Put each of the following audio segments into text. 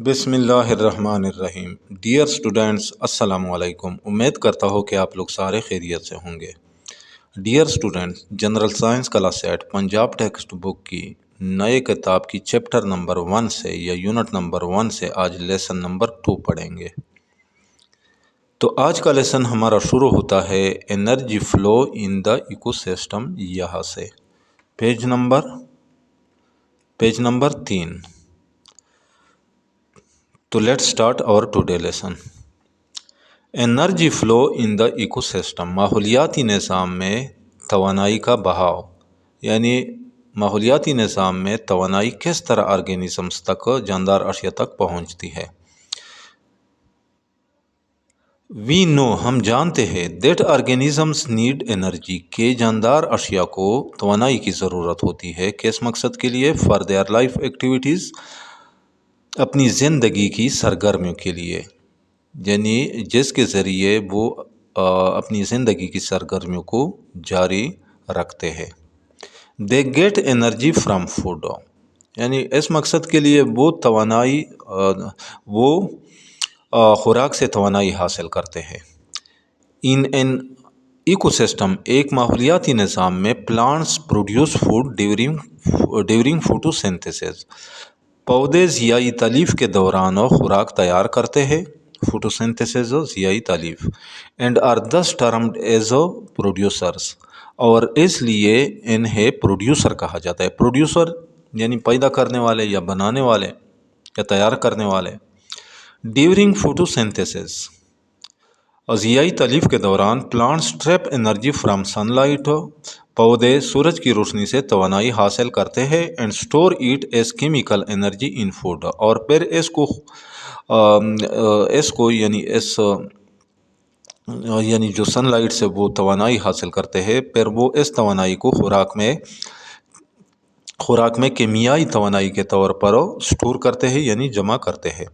بسم اللہ الرحمن الرحیم۔ ڈیئر اسٹوڈینٹس، السلام علیکم۔ امید کرتا ہوں کہ آپ لوگ سارے خیریت سے ہوں گے۔ Dear students, general science class set Punjab textbook کی نئے کتاب کی چیپٹر نمبر 1 سے یا یونٹ نمبر 1 سے آج لیسن نمبر 2 پڑھیں گے۔ تو آج کا لیسن ہمارا شروع ہوتا ہے انرجی فلو ان دا ایکو سسٹم، یہاں سے پیج نمبر 3۔ تو لیٹ سٹارٹ اور ٹوڈے لیسن۔ انرجی فلو ان دا ایکو سسٹم، ماحولیاتی نظام میں توانائی کا بہاؤ، یعنی ماحولیاتی نظام میں توانائی کس طرح آرگینزمز تک، جاندار اشیاء تک پہنچتی ہے۔ وی نو، ہم جانتے ہیں، دیٹ آرگینزمز نیڈ انرجی، کہ جاندار اشیاء کو توانائی کی ضرورت ہوتی ہے۔ کس مقصد کے لیے؟ فار دیئر لائف ایکٹیویٹیز، اپنی زندگی کی سرگرمیوں کے لیے، یعنی جس کے ذریعے وہ اپنی زندگی کی سرگرمیوں کو جاری رکھتے ہیں۔ They get energy from food, یعنی اس مقصد کے لیے وہ خوراک سے توانائی حاصل کرتے ہیں۔ ان این ایکو سسٹم، ایک ماحولیاتی نظام میں، plants produce food during photosynthesis, پودے ضیائی تالیف کے دوران خوراک تیار کرتے ہیں، فوٹوسنتھسس ضیائی تالیف، and are thus termed as producers, اور اس لیے انہیں پروڈیوسر کہا جاتا ہے۔ پروڈیوسر یعنی پیدا کرنے والے یا بنانے والے یا تیار کرنے والے۔ ڈیورنگ فوٹوسنتھسس، ضیائی تالیف کے دوران، plants trap energy from sunlight, پودے سورج کی روشنی سے توانائی حاصل کرتے ہیں، and store it as chemical energy in food, اور پھر یعنی جو سن لائٹ سے وہ توانائی حاصل کرتے ہیں، پھر وہ اس توانائی کو خوراک میں کیمیائی توانائی کے طور پر اسٹور کرتے ہیں، یعنی جمع کرتے ہیں۔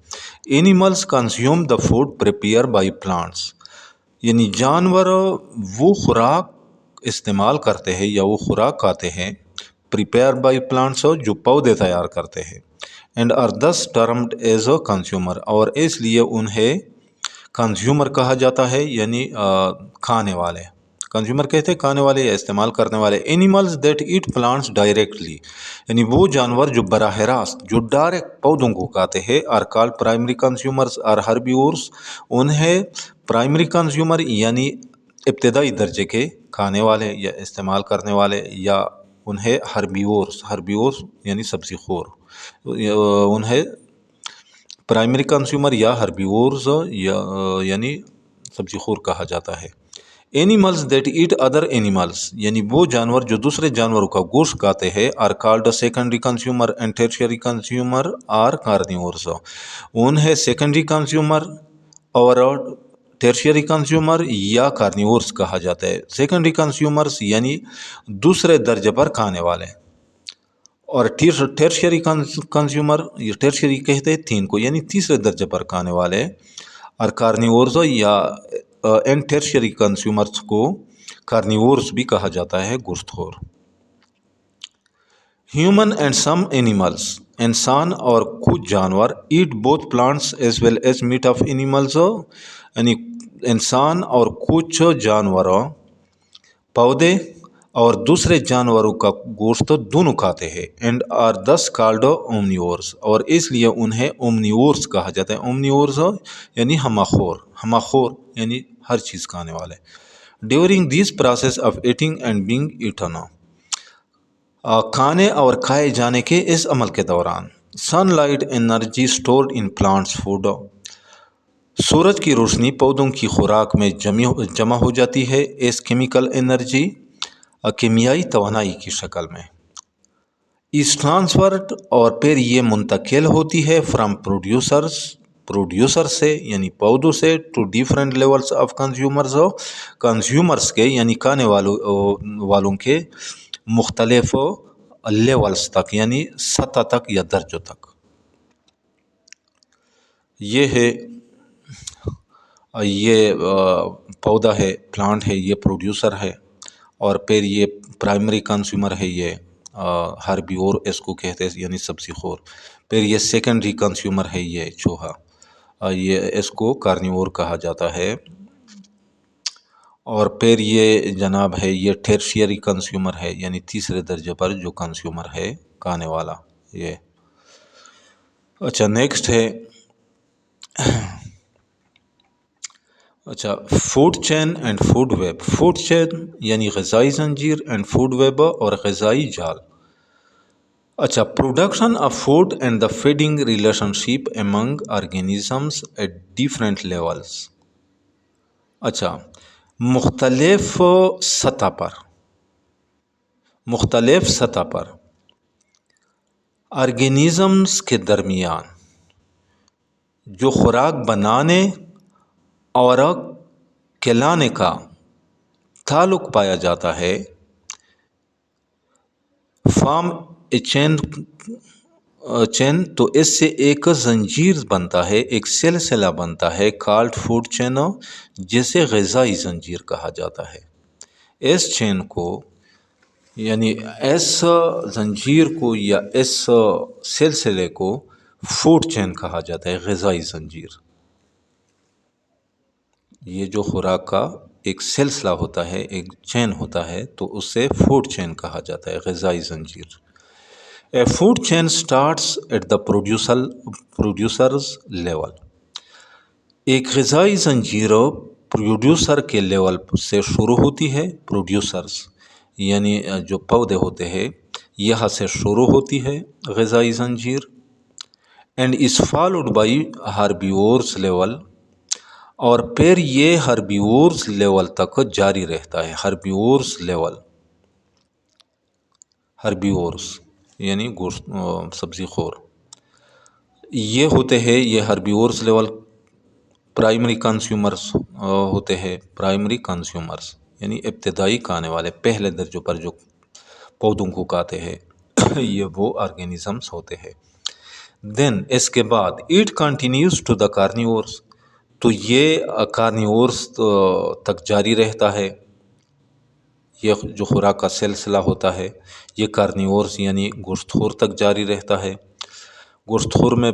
Animals consume the food prepare by plants, یعنی جانور وہ خوراک استعمال کرتے ہیں یا وہ خوراک کھاتے ہیں، پریپیئر بائی پلانٹس، جو پودے تیار کرتے ہیں، and are thus termed as a consumer, اور اس لیے انہیں کنزیومر کہا جاتا ہے، یعنی کھانے والے۔ کنزیومر کہتے ہیں کھانے والے یا استعمال کرنے والے۔ Animals that eat plants directly, یعنی وہ جانور جو براہ راست، جو ڈائریکٹ پودوں کو کھاتے ہیں، are called primary consumers are herbivores, انہیں پرائمری کنزیومر یعنی ابتدائی درجے کے کھانے والے یا استعمال کرنے والے، یا انہیں ہربیورز یعنی سبزی خور، انہیں پرائمری کنزیومر یا ہربیورز یعنی سبزی خور کہا جاتا ہے۔ Animals that eat other animals, یعنی وہ جانور جو دوسرے جانوروں کا گوشت کھاتے ہیں، are called secondary consumer and tertiary consumer are carnivores, انہیں سیکنڈری کنزیومر اور ٹرشیری کنزیومر یا کارنیورز کہا جاتا ہے۔ سیکنڈری کنزیومرز یعنی دوسرے درجے پر کھانے والے، اور ٹرشیری کنزیومر، یہ ٹرشیری کہتے ہیں 3 کو، یعنی تیسرے درجے پر کھانے والے، اور کارنیورز یا اینڈ ٹرشیری کنزیومرز کو کارنیورز بھی کہا جاتا ہے، گوشت خور۔ ہیومن اینڈ سم اینیملز، انسان اور کچھ جانور، eat both plants as well as meat of animals, یعنی انسان اور کچھ جانور پودے اور دوسرے جانوروں کا گوشت دونوں کھاتے ہیں، اینڈ آر دس کالڈ اومنیورز، اور اس لیے انہیں اومنیورز کہا جاتا ہے۔ اومنیورز یعنی ہمہ خور یعنی ہر چیز کھانے والے۔ During these process of eating and being eaten, کھانے اور کھائے جانے کے اس عمل کے دوران، sunlight energy stored in plants food, سورج کی روشنی پودوں کی خوراک میں جمع ہو جاتی ہے، اس کیمیکل انرجی، کیمیائی توانائی کی شکل میں، اس ٹرانسفرڈ، اور پھر یہ منتقل ہوتی ہے، فرام پروڈیوسر سے یعنی پودوں سے، to different levels of consumers کے یعنی کھانے والوں کے مختلف لیولز تک، یعنی سطح تک یا درجوں تک۔ یہ پودا ہے، پلانٹ ہے، یہ پروڈیوسر ہے، اور پھر یہ پرائمری کنزیومر ہے، یہ ہربیور اس کو کہتے ہیں یعنی سبزی خور. پھر یہ سیکنڈری کنزیومر ہے یہ چوہا، یہ اس کو کارنیور کہا جاتا ہے. اور پھر یہ جناب ہے یہ ٹیرشیری کنزیومر ہے، یعنی تیسرے درجے پر جو کنزیومر ہے کھانے والا یہ. اچھا نیکسٹ ہے اچھا food chain and food web. Food chain یعنی غذائی زنجیر، اینڈ فوڈ ویب اور غذائی جال. اچھا production of food and the feeding relationship among organisms at different levels. اچھا مختلف سطح پر آرگینزمس کے درمیان جو خوراک بنانے اور کھلانے کا تعلق پایا جاتا ہے، فارم اے چین تو اس سے ایک زنجیر بنتا ہے، ایک سلسلہ بنتا ہے کالڈ فوڈ چین، جسے غذائی زنجیر کہا جاتا ہے. اس چین کو یعنی اس زنجیر کو یا اس سلسلے کو فوڈ چین کہا جاتا ہے، غذائی زنجیر. یہ جو خوراک کا ایک سلسلہ ہوتا ہے، ایک چین ہوتا ہے، تو اسے فوڈ چین کہا جاتا ہے، غذائی زنجیر. A food chain starts at the producers level. ایک غذائی زنجیر پروڈیوسر کے لیول سے شروع ہوتی ہے. پروڈیوسرز یعنی جو پودے ہوتے ہیں، یہاں سے شروع ہوتی ہے غذائی زنجیر. And is followed by herbivores level. اور پھر یہ ہربیورز لیول تک جاری رہتا ہے. ہربیورز یعنی سبزی خور یہ ہوتے ہیں. یہ ہربیورز لیول پرائمری کنزیومرز ہوتے ہیں. پرائمری کنزیومرز یعنی ابتدائی کھانے والے، پہلے درجے پر جو پودوں کو کھاتے ہیں، یہ وہ آرگینزمز ہوتے ہیں. دین اس کے بعد اٹ کنٹینیوز ٹو دا کارنیورز. تو یہ کارنیورز تک جاری رہتا ہے. یہ جو خوراک کا سلسلہ ہوتا ہے یہ کارنیورز یعنی گوشت خور تک جاری رہتا ہے. گوشت خور میں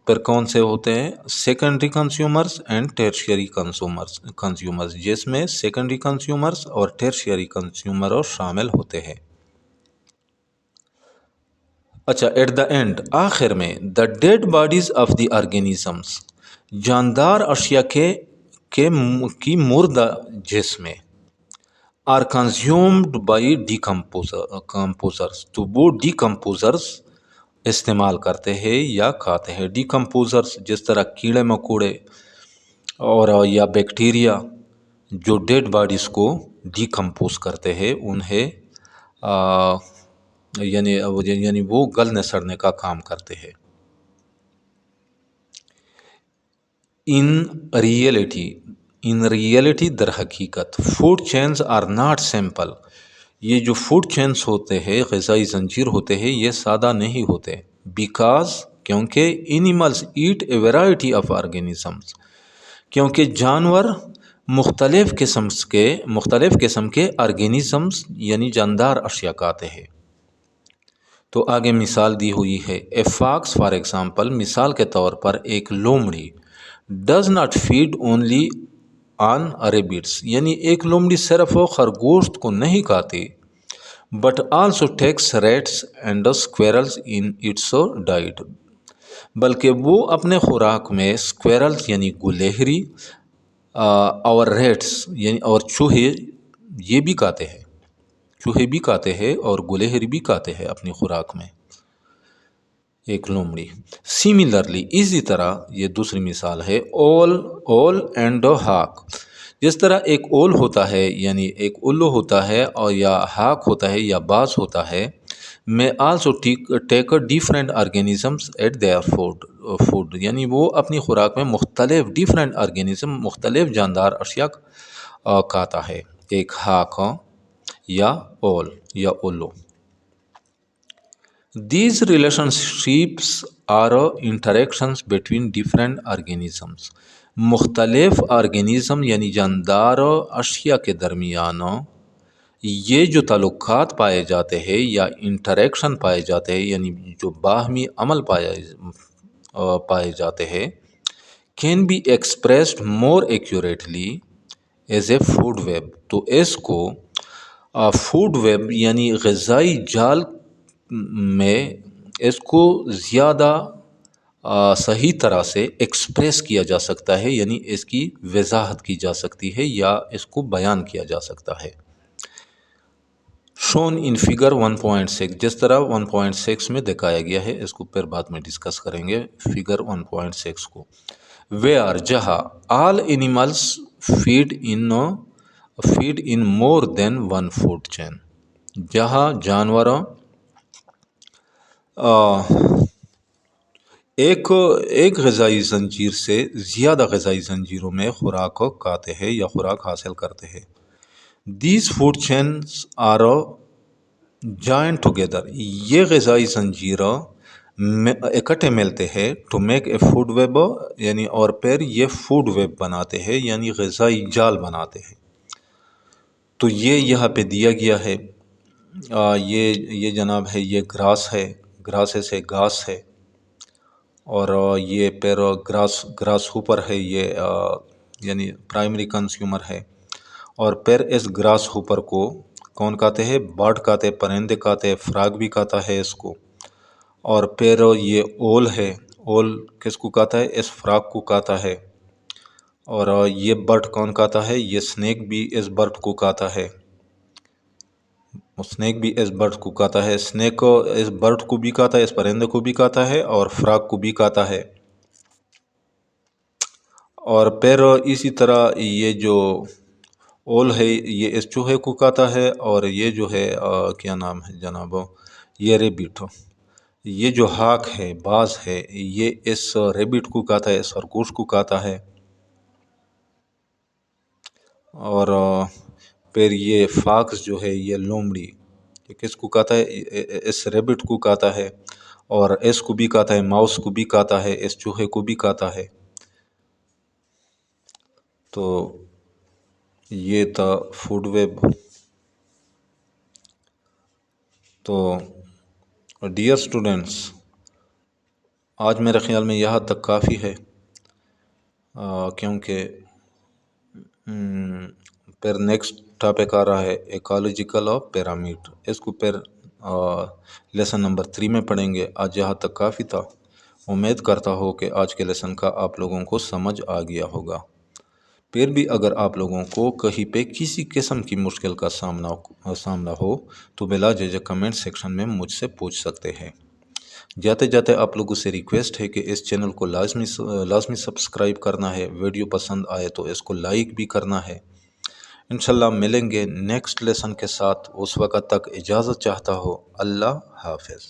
پھر کون سے ہوتے ہیں؟ سیکنڈری کنزیومرز اینڈ ٹیرشیری کنزیومرز، جس میں سیکنڈری کنزیومرز اور ٹیرشیری کنزیومر شامل ہوتے ہیں. اچھا ایٹ دا اینڈ آخر میں the dead bodies of the organisms, جاندار اشیاء کی مردہ جسمیں، آر کنزیومڈ بائی ڈیکمپوزرز. تو وہ ڈیکمپوزرز استعمال کرتے ہیں یا کھاتے ہیں. ڈیکمپوزرز جس طرح کیڑے مکوڑے اور یا بیکٹیریا جو ڈیڈ باڈیز کو ڈیکمپوز کرتے ہیں، انہیں یعنی وہ گلنے سڑنے کا کام کرتے ہیں. ان ریئلٹی در حقیقت food chains are not simple. یہ جو فوڈ چینز ہوتے ہیں، غذائی زنجیر ہوتے ہیں، یہ سادہ نہیں ہوتے. بیکاز کیونکہ animals eat a variety of organisms, کیونکہ جانور مختلف قسم کے آرگینزمز یعنی جاندار اشیاء کھاتے ہیں. تو آگے مثال دی ہوئی ہے. اے فاکس فار ایگزامپل، مثال کے طور پر ایک لومڑی، does not feed only on rabbits, یعنی ایک لومڑی صرف خرگوشت کو نہیں کھاتی، but also takes rats and squirrels in its diet, بلکہ وہ اپنے خوراک میں اسکویرلز یعنی گلہری اور ریٹس یعنی اور چوہے یہ بھی کھاتے ہیں. چوہے بھی کھاتے ہیں اور گلہری بھی کھاتے ہیں اپنی خوراک میں ایک لومڑی. سیملرلی اسی طرح یہ دوسری مثال ہے. اول اینڈ ہاک، جس طرح ایک اول ہوتا ہے یعنی ایک الو ہوتا ہے اور یا ہاک ہوتا ہے یا باز ہوتا ہے، میں also take different organisms at their food, یعنی وہ اپنی خوراک میں مختلف ڈیفرنٹ آرگینزم مختلف جاندار اشیاء کھاتا ہے. ایک ہاک یا اول یا الو. These relationships are interactions between different organisms. مختلف آرگینزم یعنی جاندار اشیاء کے درمیان یہ جو تعلقات پائے جاتے ہیں یا انٹریکشن پائے جاتے ہیں، یعنی جو باہمی عمل پائے جاتے ہیں، can be expressed more accurately as a food web. تو اس کو فوڈ ویب یعنی غذائی جال میں اس کو زیادہ صحیح طرح سے ایکسپریس کیا جا سکتا ہے، یعنی اس کی وضاحت کی جا سکتی ہے یا اس کو بیان کیا جا سکتا ہے. شون ان فگر 1.6 جس طرح 1.6 میں دکھایا گیا ہے، اس کو پھر بعد میں ڈسکس کریں گے فگر 1.6 کو. ویئر جہاں all animals feed in more than one food chain, جہاں جانور ایک غذائی زنجیر سے زیادہ غذائی زنجیروں میں خوراک کھاتے ہیں یا خوراک حاصل کرتے ہیں. These food chains are joined together, یہ غذائی زنجیروں اکٹھے ملتے ہیں to make a food web, یعنی اور پھر یہ فوڈ ویب بناتے ہیں یعنی غذائی جال بناتے ہیں. تو یہ یہاں پہ دیا گیا ہے. یہ جناب ہے، یہ گراس ہے، گراسز ہے، گھاس ہے، اور یہ پھر گراس ہوپر ہے، یہ یعنی پرائمری کنزیومر ہے. اور پھر اس گراس ہوپر کو کون کھاتے ہیں؟ برڈ کھاتے ہیں، پرندے کھاتے ہیں، فراگ بھی کھاتا ہے اس کو. اور پھر یہ اول ہے، اول کس کو کھاتا ہے؟ اس فراگ کو کھاتا ہے. اور یہ برڈ کون کھاتا ہے؟ یہ سنیک بھی اس برڈ کو کھاتا ہے. سنیک بھی اس برڈ کو کھاتا ہے. سنیک اس برڈ کو بھی کھاتا ہے، اس پرندے کو بھی کھاتا ہے، اور فراگ کو بھی کھاتا ہے. اور پھر اسی طرح یہ جو اول ہے یہ اس چوہے کو کھاتا ہے، اور یہ جو ہے کیا نام ہے جناب، یہ ریبٹ، یہ جو ہاک ہے، باز ہے، یہ اس ریبٹ کو کھاتا ہے، اس خرگوش کو کھاتا ہے. اور پھر یہ فاکس جو ہے، یہ لومڑی، یہ کس کو کھاتا ہے؟ اس ریبٹ کو کھاتا ہے، اور اس کو بھی کھاتا ہے، ماؤس کو بھی کھاتا ہے، اس چوہے کو بھی کھاتا ہے. تو یہ تھا فوڈ ویب. تو ڈیئر اسٹوڈنٹس، آج میرے خیال میں یہاں تک کافی ہے، کیونکہ پھر نیکسٹ ٹاپک آ رہا ہے ایکالوجیکل آف پیرامڈ. اس کو پھر لیسن نمبر 3 میں پڑھیں گے. آج یہاں تک کافی تھا. امید کرتا ہوں کہ آج کے لیسن کا آپ لوگوں کو سمجھ آ گیا ہوگا. پھر بھی اگر آپ لوگوں کو کہیں پہ کسی قسم کی مشکل کا سامنا ہو تو بلا جھجھک کمنٹ سیکشن میں مجھ سے پوچھ سکتے ہیں. جاتے جاتے آپ لوگوں سے ریکویسٹ ہے کہ اس چینل کو لازمی سبسکرائب کرنا ہے. ویڈیو پسند آئے تو اس کو لائک بھی کرنا ہے. انشاءاللہ ملیں گے نیکسٹ لیسن کے ساتھ. اس وقت تک اجازت چاہتا ہوں. اللہ حافظ.